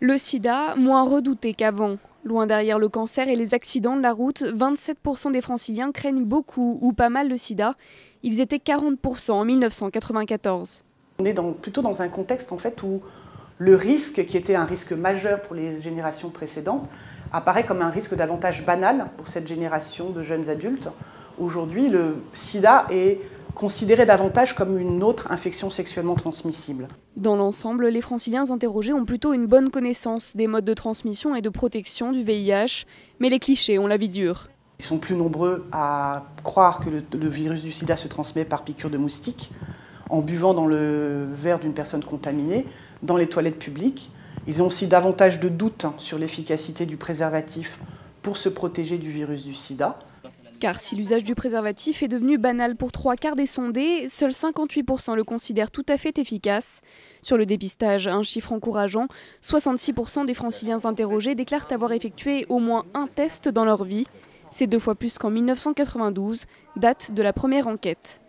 Le sida, moins redouté qu'avant. Loin derrière le cancer et les accidents de la route, 27% des franciliens craignent beaucoup ou pas mal le sida. Ils étaient 40% en 1994. On est plutôt dans un contexte en fait, où le risque, qui était un risque majeur pour les générations précédentes, apparaît comme un risque davantage banal pour cette génération de jeunes adultes. Aujourd'hui, le sida est considéré davantage comme une autre infection sexuellement transmissible. Dans l'ensemble, les franciliens interrogés ont plutôt une bonne connaissance des modes de transmission et de protection du VIH, mais les clichés ont la vie dure. Ils sont plus nombreux à croire que le virus du sida se transmet par piqûre de moustique, en buvant dans le verre d'une personne contaminée, dans les toilettes publiques. Ils ont aussi davantage de doutes sur l'efficacité du préservatif pour se protéger du virus du sida. Car si l'usage du préservatif est devenu banal pour 3/4 des sondés, seuls 58% le considèrent tout à fait efficace. Sur le dépistage, un chiffre encourageant, 66% des franciliens interrogés déclarent avoir effectué au moins un test dans leur vie. C'est 2 fois plus qu'en 1992, date de la première enquête.